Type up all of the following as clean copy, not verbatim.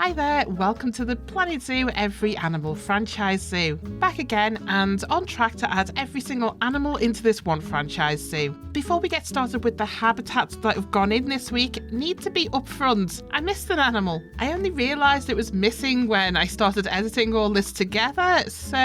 Hi there, welcome to the Planet Zoo Every Animal Franchise Zoo. Back again and on track to add every single animal into this one franchise zoo. Before we get started with the habitats that have gone in this week, need to be upfront. I missed an animal. I only realised it was missing when I started editing all this together, so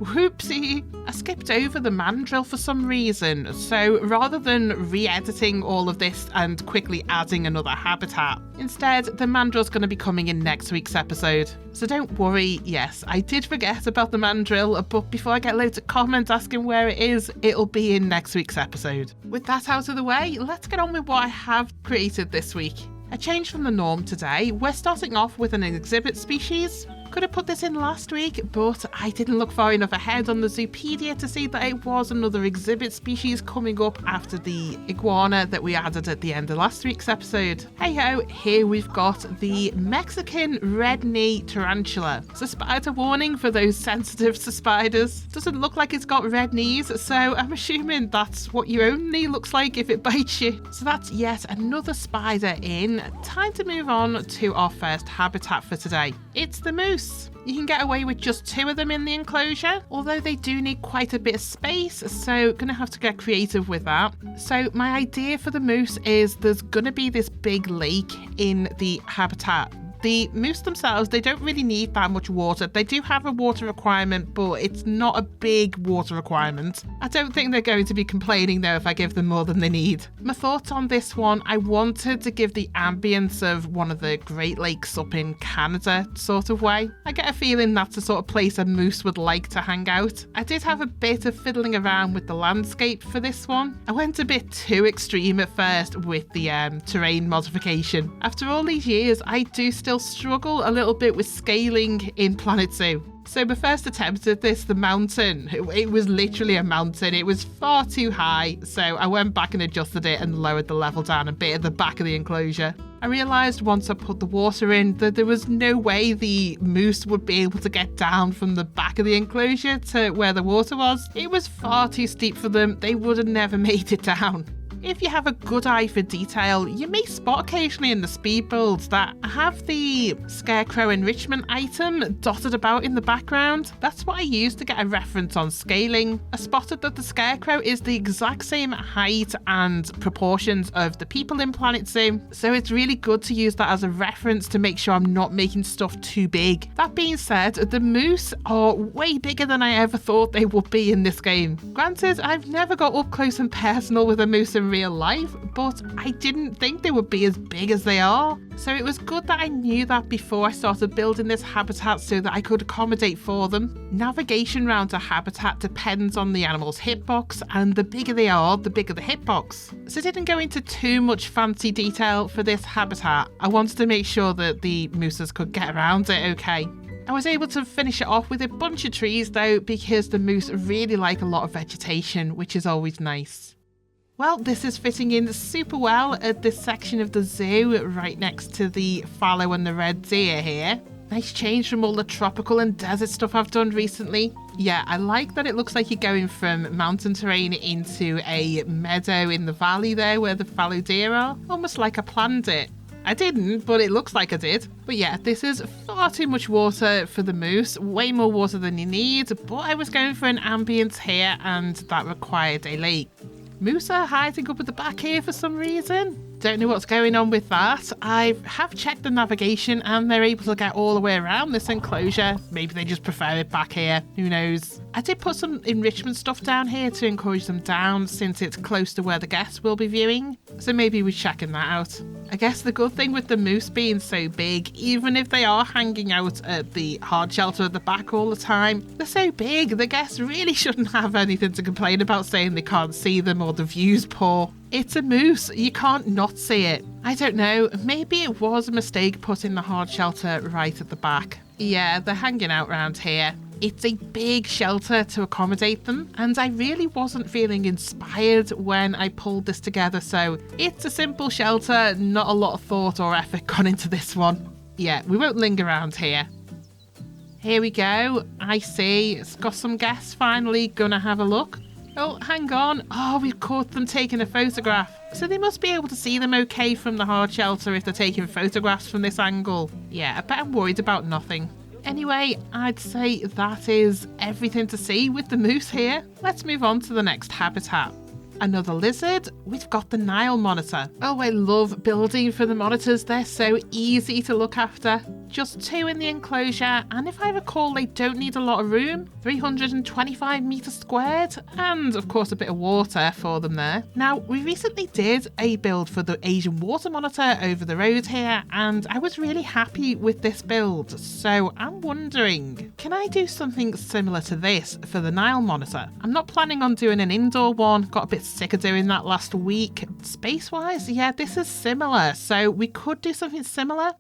whoopsie. I skipped over the mandrill for some reason, so rather than re-editing all of this and quickly adding another habitat, instead the mandrill's going to be coming in next week's episode. So don't worry, yes, I did forget about the mandrill, but before I get loads of comments asking where it is, it'll be in next week's episode. With that out of the way, let's get on with what I have created this week. A change from the norm today, we're starting off with an exhibit species. Could have put this in last week, but I didn't look far enough ahead on the Zoopedia to see that it was another exhibit species coming up after the iguana that we added at the end of last week's episode. Hey ho, here we've got the Mexican Red Knee Tarantula. It's a spider warning for those sensitive to spiders. Doesn't look like it's got red knees, so I'm assuming that's what your own knee looks like if it bites you. So that's yet another spider in. Time to move on to our first habitat for today. It's the moose. You can get away with just 2 of them in the enclosure, although they do need quite a bit of space, so gonna have to get creative with that. So my idea for the moose is there's gonna be this big lake in the habitat. The moose themselves, they don't really need that much water. They do have a water requirement, but it's not a big water requirement. I don't think they're going to be complaining though if I give them more than they need. My thoughts on this one, I wanted to give the ambience of one of the Great Lakes up in Canada sort of way. I get a feeling that's the sort of place a moose would like to hang out. I did have a bit of fiddling around with the landscape for this one. I went a bit too extreme at first with the terrain modification. After all these years, I do still struggle a little bit with scaling in Planet Zoo. So my first attempt at this, the mountain, it was literally a mountain. It was far too high, so I went back and adjusted it and lowered the level down a bit at the back of the enclosure. I realised once I put the water in that there was no way the moose would be able to get down from the back of the enclosure to where the water was. It was far too steep for them. They would have never made it down. If you have a good eye for detail, you may spot occasionally in the speed builds that have the scarecrow enrichment item dotted about in the background. That's what I used to get a reference on scaling. I spotted that the scarecrow is the exact same height and proportions of the people in Planet Zoo, so it's really good to use that as a reference to make sure I'm not making stuff too big. That being said, the moose are way bigger than I ever thought they would be in this game. Granted, I've never got up close and personal with a moose in real life, but I didn't think they would be as big as they are. So it was good that I knew that before I started building this habitat so that I could accommodate for them. Navigation around a habitat depends on the animal's hitbox, and the bigger they are, the bigger the hitbox. So I didn't go into too much fancy detail for this habitat. I wanted to make sure that the mooses could get around it okay. I was able to finish it off with a bunch of trees though, because the moose really like a lot of vegetation, which is always nice. Well, this is fitting in super well at this section of the zoo, right next to the fallow and the red deer here. Nice change from all the tropical and desert stuff I've done recently. Yeah, I like that it looks like you're going from mountain terrain into a meadow in the valley there where the fallow deer are. Almost like I planned it. I didn't, but it looks like I did. But yeah, this is far too much water for the moose, way more water than you need, but I was going for an ambience here and that required a lake. Moose are hiding up at the back here for some reason. Don't know what's going on with that. I have checked the navigation and they're able to get all the way around this enclosure. Maybe they just prefer it back here. Who knows? I did put some enrichment stuff down here to encourage them down since it's close to where the guests will be viewing. So maybe we're checking that out. I guess the good thing with the moose being so big, even if they are hanging out at the hard shelter at the back all the time, they're so big, the guests really shouldn't have anything to complain about saying they can't see them or the view's poor. It's a moose, you can't not see it. I don't know, maybe it was a mistake putting the hard shelter right at the back. Yeah, they're hanging out around here. It's a big shelter to accommodate them, and I really wasn't feeling inspired when I pulled this together, so it's a simple shelter, not a lot of thought or effort gone into this one. Yeah, we won't linger around here. Here we go, I see, it's got some guests finally gonna have a look. Oh, hang on. Oh, we've caught them taking a photograph. So they must be able to see them okay from the hard shelter if they're taking photographs from this angle. Yeah, I bet I'm worried about nothing. Anyway, I'd say that is everything to see with the moose here. Let's move on to the next habitat. Another lizard, we've got the Nile Monitor. Oh, I love building for the monitors. They're so easy to look after. Just 2 in the enclosure, and if I recall, they don't need a lot of room. 325 meters squared, and of course a bit of water for them there. Now, we recently did a build for the Asian water monitor over the road here, and I was really happy with this build. So I'm wondering, can I do something similar to this for the Nile Monitor? I'm not planning on doing an indoor one. Got a bit sick of doing that last week. Space-wise, yeah, this is similar, so we could do something similar.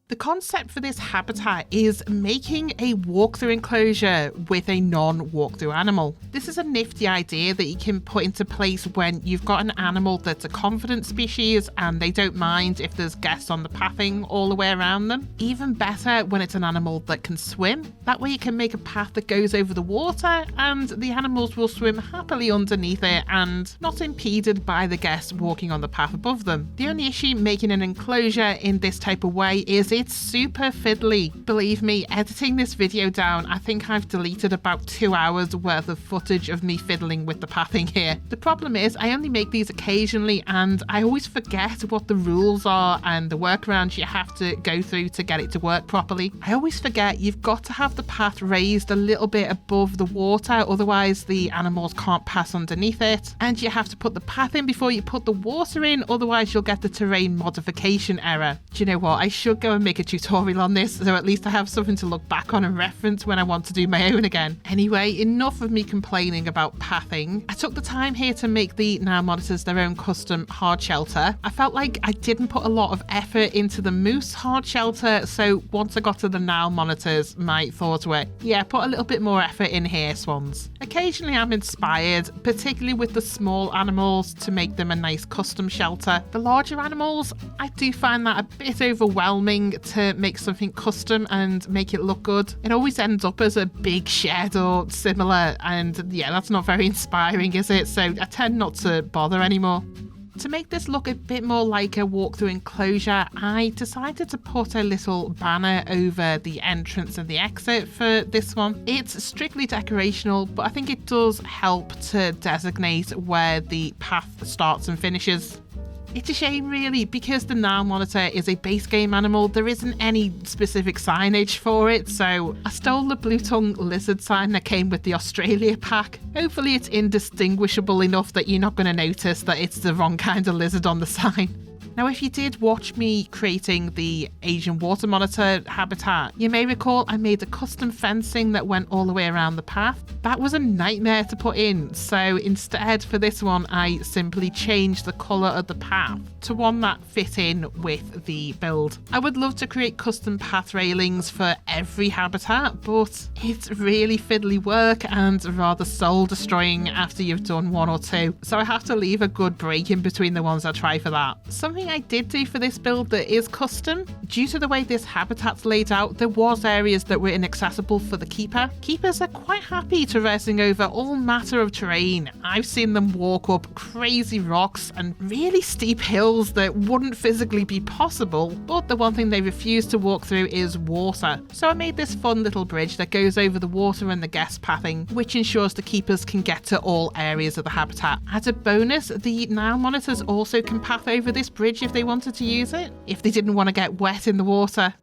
The concept for this habitat is making a walkthrough enclosure with a non-walkthrough animal. This is a nifty idea that you can put into place when you've got an animal that's a confident species and they don't mind if there's guests on the pathing all the way around them. Even better when it's an animal that can swim. That way you can make a path that goes over the water and the animals will swim happily underneath it and not impeded by the guests walking on the path above them. The only issue making an enclosure in this type of way is it's super fiddly. Believe me, editing this video down, I think I've deleted about 2 hours worth of footage of me fiddling with the pathing here. The problem is I only make these occasionally and I always forget what the rules are and the workarounds you have to go through to get it to work properly. I always forget you've got to have the path raised a little bit above the water, otherwise the animals can't pass underneath it. And you have to put the path in before you put the water in, otherwise you'll get the terrain modification error. Do you know what? I should go and make a tutorial on this, so at least I have something to look back on and reference when I want to do my own again. Anyway, enough of me complaining about pathing. I took the time here to make the Nile Monitors their own custom hard shelter. I felt like I didn't put a lot of effort into the moose hard shelter, so once I got to the Nile Monitors, my thoughts were, yeah, put a little bit more effort in here, swans. Occasionally I'm inspired, particularly with the small animals, to make them a nice custom shelter. The larger animals, I do find that a bit overwhelming to make something custom and make it look good. It always ends up as a big shed or similar, and yeah, that's not very inspiring, is it? So I tend not to bother anymore. To make this look a bit more like a walkthrough enclosure, I decided to put a little banner over the entrance and the exit for this one. It's strictly decorational, but I think it does help to designate where the path starts and finishes. It's a shame really, because the Nile Monitor is a base game animal, there isn't any specific signage for it, so I stole the blue-tongue lizard sign that came with the Australia pack. Hopefully it's indistinguishable enough that you're not going to notice that it's the wrong kind of lizard on the sign. Now, if you did watch me creating the Asian water monitor habitat, you may recall I made a custom fencing that went all the way around the path. That was a nightmare to put in, so instead for this one I simply changed the colour of the path to one that fit in with the build. I would love to create custom path railings for every habitat, but it's really fiddly work and rather soul destroying after you've done 1 or 2, so I have to leave a good break in between the ones I try for that. Something I did do for this build that is custom, due to the way this habitat's laid out, there was areas that were inaccessible for the keeper. Keepers are quite happy traversing over all matter of terrain. I've seen them walk up crazy rocks and really steep hills that wouldn't physically be possible, but the one thing they refuse to walk through is water. So I made this fun little bridge that goes over the water and the guest pathing, which ensures the keepers can get to all areas of the habitat. As a bonus, the Nile Monitors also can path over this bridge if they wanted to use it, if they didn't want to get wet in the water.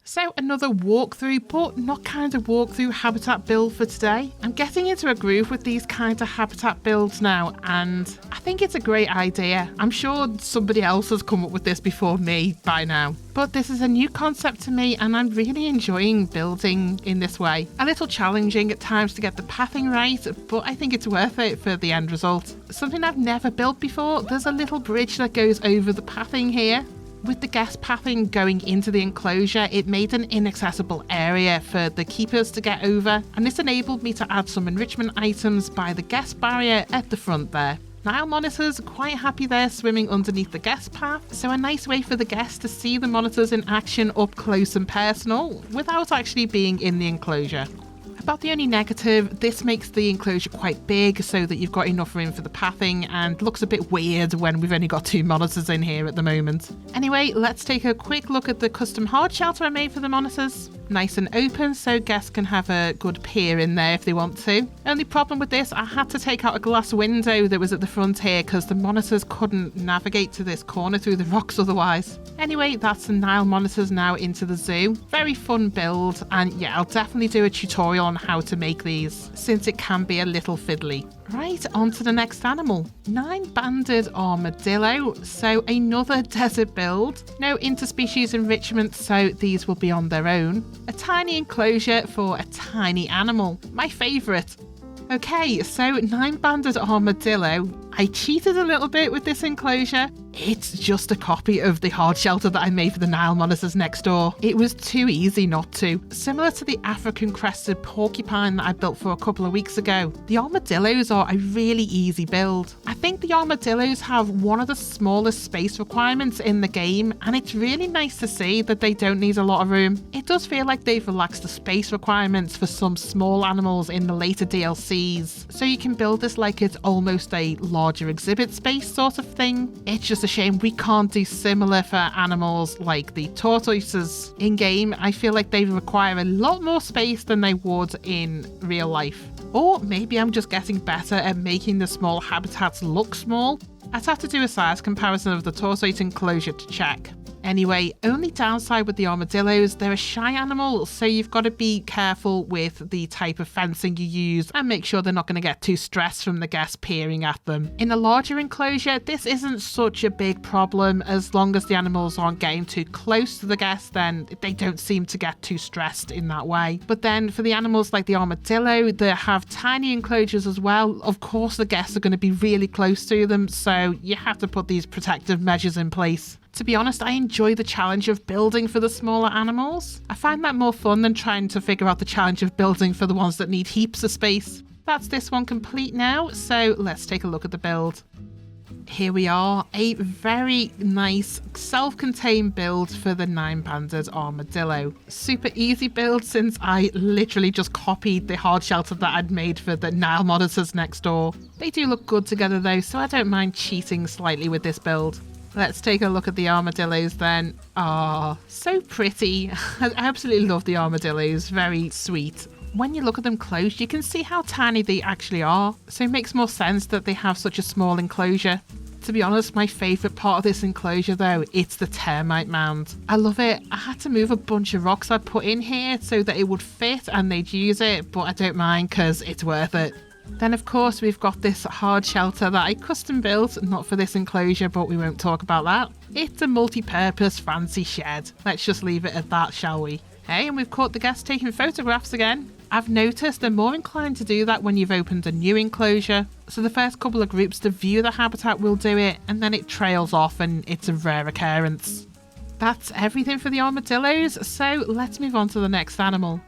So another walkthrough, but not kind of walkthrough habitat build for today. I'm getting into a groove with these kind of habitat builds now, and I think it's a great idea. I'm sure somebody else has come up with this before me by now. But this is a new concept to me and I'm really enjoying building in this way. A little challenging at times to get the pathing right, but I think it's worth it for the end result. Something I've never built before, there's a little bridge that goes over the pathing here. With the guest pathing going into the enclosure, it made an inaccessible area for the keepers to get over, and this enabled me to add some enrichment items by the guest barrier at the front there. Nile Monitors are quite happy there swimming underneath the guest path, so a nice way for the guests to see the monitors in action up close and personal without actually being in the enclosure. About the only negative, this makes the enclosure quite big so that you've got enough room for the pathing and looks a bit weird when we've only got 2 monitors in here at the moment. Anyway, let's take a quick look at the custom hard shelter I made for the monitors. Nice and open so guests can have a good peer in there if they want to. Only problem with this, I had to take out a glass window that was at the front here because the monitors couldn't navigate to this corner through the rocks otherwise. Anyway, that's the Nile monitors now into the zoo. Very fun build, and yeah, I'll definitely do a tutorial on how to make these since it can be a little fiddly. Right, on to the next animal. 9-banded armadillo, so another desert build. No interspecies enrichment, so these will be on their own. A tiny enclosure for a tiny animal. My favourite. Okay, so 9-banded armadillo. I cheated a little bit with this enclosure. It's just a copy of the hard shelter that I made for the Nile monitors next door. It was too easy not to. Similar to the African crested porcupine that I built for a couple of weeks ago, the armadillos are a really easy build. I think the armadillos have one of the smallest space requirements in the game, and it's really nice to see that they don't need a lot of room. It does feel like they've relaxed the space requirements for some small animals in the later DLCs, so you can build this like it's almost a larger exhibit space sort of thing. It's just a shame we can't do similar for animals like the tortoises in game. I feel like they require a lot more space than they would in real life. Or maybe I'm just getting better at making the small habitats look small. I'd have to do a size comparison of the tortoise enclosure to check. Anyway, only downside with the armadillos, they're a shy animal, so you've got to be careful with the type of fencing you use and make sure they're not going to get too stressed from the guests peering at them. In a larger enclosure, this isn't such a big problem. As long as the animals aren't getting too close to the guests, then they don't seem to get too stressed in that way. But then for the animals like the armadillo that have tiny enclosures as well, of course the guests are going to be really close to them, so you have to put these protective measures in place. To be honest, I enjoy the challenge of building for the smaller animals. I find that more fun than trying to figure out the challenge of building for the ones that need heaps of space. That's this one complete now, so let's take a look at the build. Here we are, a very nice self-contained build for the 9-banded armadillo. Super easy build since I literally just copied the hard shelter that I'd made for the Nile monitors next door. They do look good together though, so I don't mind cheating slightly with this build. Let's take a look at the armadillos then. Ah, so pretty. I absolutely love the armadillos, very sweet. When you look at them close, you can see how tiny they actually are, so it makes more sense that they have such a small enclosure. To be honest, my favourite part of this enclosure though, it's the termite mound. I love it. I had to move a bunch of rocks I put in here so that it would fit and they'd use it, but I don't mind because it's worth it. Then of course we've got this hard shelter that I custom built, not for this enclosure, but we won't talk about that. It's a multi-purpose fancy shed. Let's just leave it at that, shall we? Hey, and we've caught the guests taking photographs again. I've noticed they're more inclined to do that when you've opened a new enclosure. So the first couple of groups to view the habitat will do it, and then it trails off and it's a rare occurrence. That's everything for the armadillos, so let's move on to the next animal.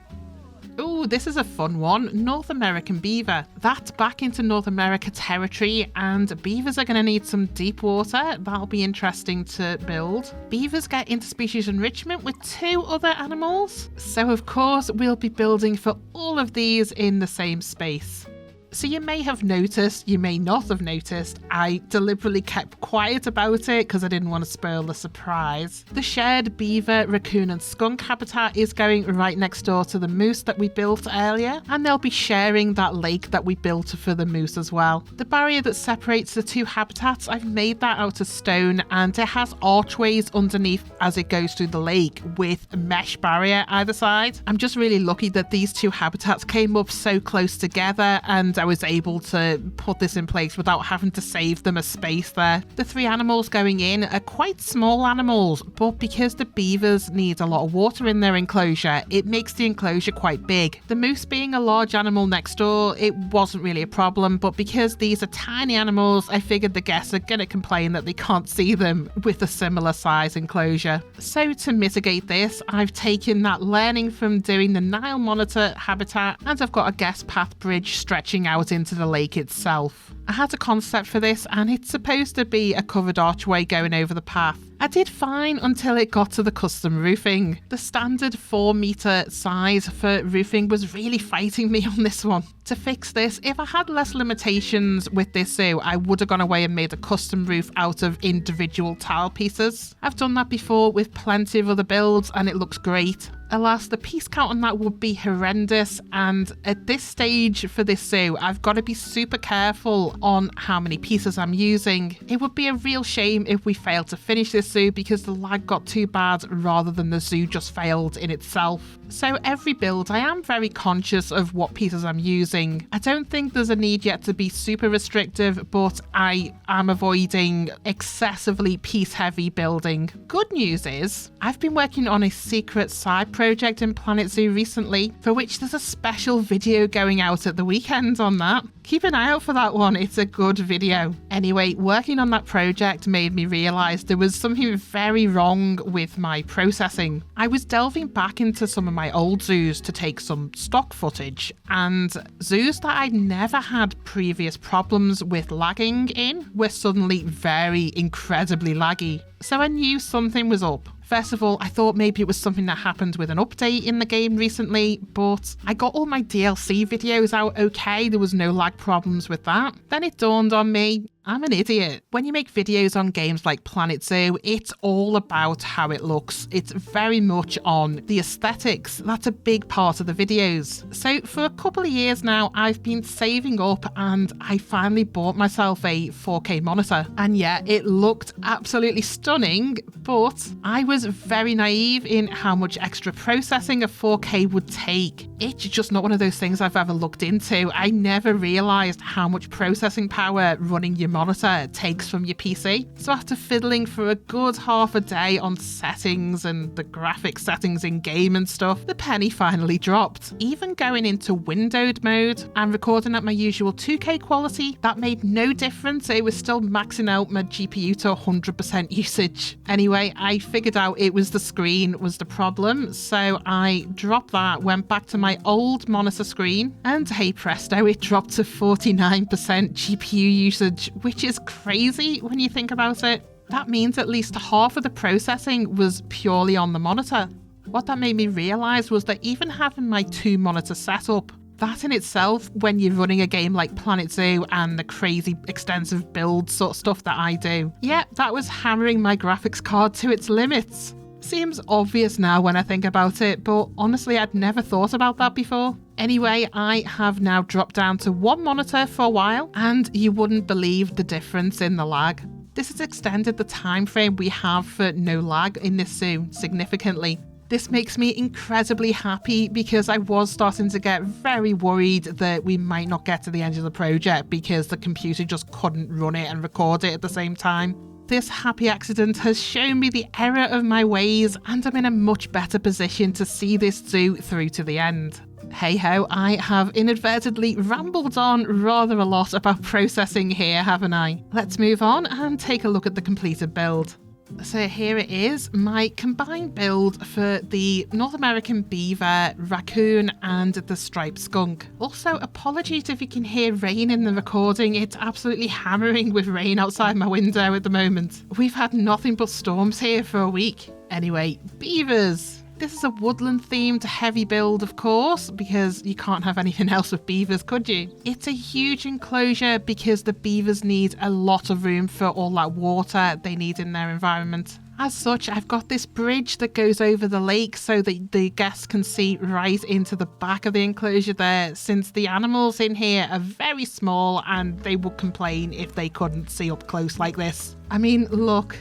Oh, this is a fun one. North American beaver. That's back into North America territory, and beavers are going to need some deep water. That'll be interesting to build. Beavers get interspecies enrichment with 2 other animals. So of course, we'll be building for all of these in the same space. So you may have noticed, you may not have noticed, I deliberately kept quiet about it because I didn't want to spoil the surprise. The shared beaver, raccoon and skunk habitat is going right next door to the moose that we built earlier, and they'll be sharing that lake that we built for the moose as well. The barrier that separates the 2 habitats, I've made that out of stone, and it has archways underneath as it goes through the lake with a mesh barrier either side. I'm just really lucky that these 2 habitats came up so close together, and I was able to put this in place without having to save them a space there. The 3 animals going in are quite small animals, but because the beavers need a lot of water in their enclosure, it makes the enclosure quite big. The moose being a large animal next door, it wasn't really a problem, but because these are tiny animals, I figured the guests are going to complain that they can't see them with a similar size enclosure. So to mitigate this, I've taken that learning from doing the Nile Monitor habitat, and I've got a guest path bridge stretching out into the lake itself. I had a concept for this and it's supposed to be a covered archway going over the path. I did fine until it got to the custom roofing. The standard 4 meter size for roofing was really fighting me on this one. To fix this, if I had less limitations with this zoo, I would have gone away and made a custom roof out of individual tile pieces. I've done that before with plenty of other builds and it looks great. Alas, the piece count on that would be horrendous, and at this stage for this zoo, I've got to be super careful on how many pieces I'm using. It would be a real shame if we failed to finish this zoo because the lag got too bad rather than the zoo just failed in itself. So every build, I am very conscious of what pieces I'm using. I don't think there's a need yet to be super restrictive, but I am avoiding excessively piece-heavy building. Good news is, I've been working on a secret side project in Planet Zoo recently, for which there's a special video going out at the weekend on that. Keep an eye out for that one, it's a good video. Anyway, working on that project made me realise there was something very wrong with my processing. I was delving back into some of my old zoos to take some stock footage, and zoos that I'd never had previous problems with lagging in were suddenly very incredibly laggy. So I knew something was up. First of all, I thought maybe it was something that happened with an update in the game recently, but I got all my DLC videos out okay, there was no lag problems with that. Then it dawned on me, I'm an idiot. When you make videos on games like Planet Zoo, it's all about how it looks. It's very much on the aesthetics. That's a big part of the videos. So for a couple of years now, I've been saving up and I finally bought myself a 4K monitor. And yeah, it looked absolutely stunning, but I was very naive in how much extra processing a 4K would take. It's just not one of those things I've ever looked into. I never realized how much processing power running your monitor takes from your PC. So after fiddling for a good half a day on settings and the graphic settings in game and stuff, the penny finally dropped. Even going into windowed mode and recording at my usual 2K quality, that made no difference. It was still maxing out my GPU to 100% usage. Anyway, I figured out it was the screen was the problem, so I dropped that, went back to my old monitor screen, and hey presto, it dropped to 49% GPU usage, which is crazy when you think about it. That means at least half of the processing was purely on the monitor. What that made me realise was that even having my 2 monitor setup, that in itself, when you're running a game like Planet Zoo and the crazy extensive build sort of stuff that I do, yeah, that was hammering my graphics card to its limits. Seems obvious now when I think about it, but honestly I'd never thought about that before. Anyway, I have now dropped down to 1 monitor for a while, and you wouldn't believe the difference in the lag. This has extended the time frame we have for no lag in this zoo significantly. This makes me incredibly happy because I was starting to get very worried that we might not get to the end of the project because the computer just couldn't run it and record it at the same time. This happy accident has shown me the error of my ways, and I'm in a much better position to see this zoo through to the end. Hey ho, I have inadvertently rambled on rather a lot about processing here, haven't I? Let's move on and take a look at the completed build. So here it is, my combined build for the North American Beaver, Raccoon and the Striped Skunk. Also, apologies if you can hear rain in the recording, it's absolutely hammering with rain outside my window at the moment. We've had nothing but storms here for a week. Anyway, beavers. This is a woodland themed heavy build, of course, because you can't have anything else with beavers, could you? It's a huge enclosure because the beavers need a lot of room for all that water they need in their environment. As such, I've got this bridge that goes over the lake so that the guests can see right into the back of the enclosure there, since the animals in here are very small and they would complain if they couldn't see up close like this. I mean, look,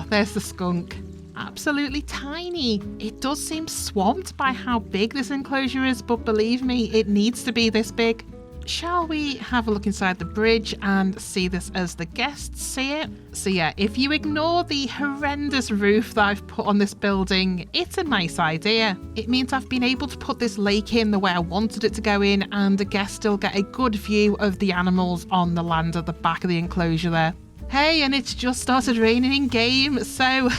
there's the skunk. Absolutely tiny. It does seem swamped by how big this enclosure is, but believe me, it needs to be this big. Shall we have a look inside the bridge and see this as the guests see it? So yeah, if you ignore the horrendous roof that I've put on this building, it's a nice idea. It means I've been able to put this lake in the way I wanted it to go in, and the guests still get a good view of the animals on the land at the back of the enclosure there. Hey, and it's just started raining in game, so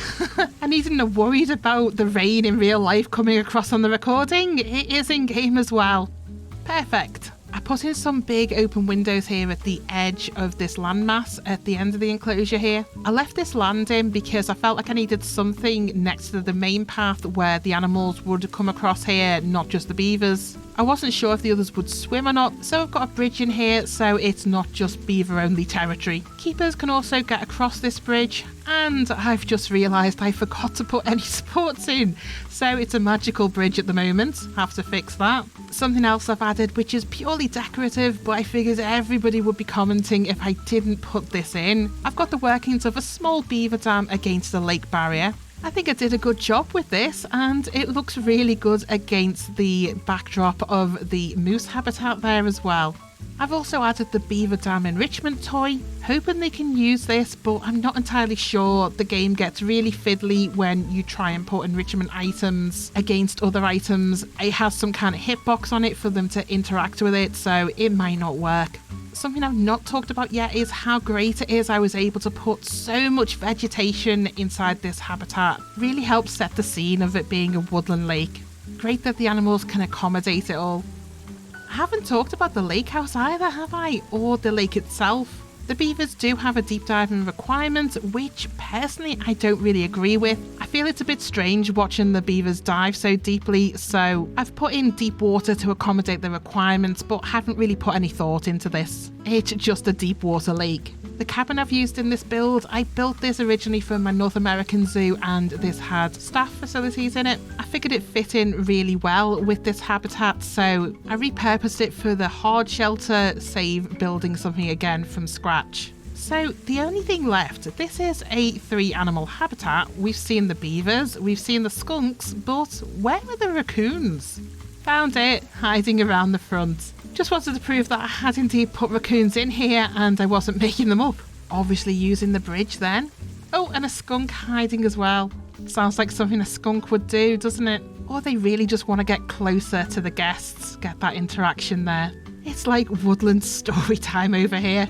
I needn't have worried about the rain in real life coming across on the recording. It is in game as well. Perfect. I put in some big open windows here at the edge of this landmass at the end of the enclosure here. I left this land in because I felt like I needed something next to the main path where the animals would come across here, not just the beavers. I wasn't sure if the others would swim or not, so I've got a bridge in here so it's not just beaver only territory. Keepers can also get across this bridge, and I've just realised I forgot to put any supports in, so it's a magical bridge at the moment. Have to fix that. Something else I've added which is purely decorative, but I figured everybody would be commenting if I didn't put this in. I've got the workings of a small beaver dam against the lake barrier. I think I did a good job with this, and it looks really good against the backdrop of the moose habitat there as well. I've also added the beaver dam enrichment toy, hoping they can use this, but I'm not entirely sure. The game gets really fiddly when you try and put enrichment items against other items. It has some kind of hitbox on it for them to interact with it, so it might not work. Something I've not talked about yet is how great it is I was able to put so much vegetation inside this habitat. Really helps set the scene of it being a woodland lake. Great that the animals can accommodate it all. I haven't talked about the lake house either, have I? Or the lake itself. The beavers do have a deep diving requirement, which personally I don't really agree with. I feel it's a bit strange watching the beavers dive so deeply, so I've put in deep water to accommodate the requirements, but haven't really put any thought into this. It's just a deep water lake. The cabin I've used in this build, I built this originally for my North American zoo, and this had staff facilities in it. I figured it fit in really well with this habitat, so I repurposed it for the hard shelter, save building something again from scratch. So the only thing left, this is a 3-animal habitat. We've seen the beavers, we've seen the skunks, but where are the raccoons? Found it, hiding around the front. Just wanted to prove that I had indeed put raccoons in here and I wasn't making them up. Obviously using the bridge then. Oh, and a skunk hiding as well. Sounds like something a skunk would do, doesn't it? Or they really just want to get closer to the guests, get that interaction there. It's like woodland story time over here.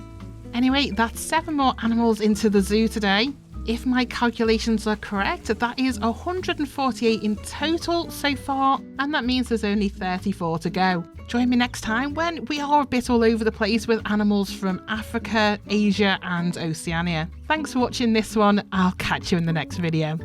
Anyway, that's 7 more animals into the zoo today. If my calculations are correct, that is 148 in total so far, and that means there's only 34 to go. Join me next time when we are a bit all over the place with animals from Africa, Asia and Oceania. Thanks for watching this one. I'll catch you in the next video.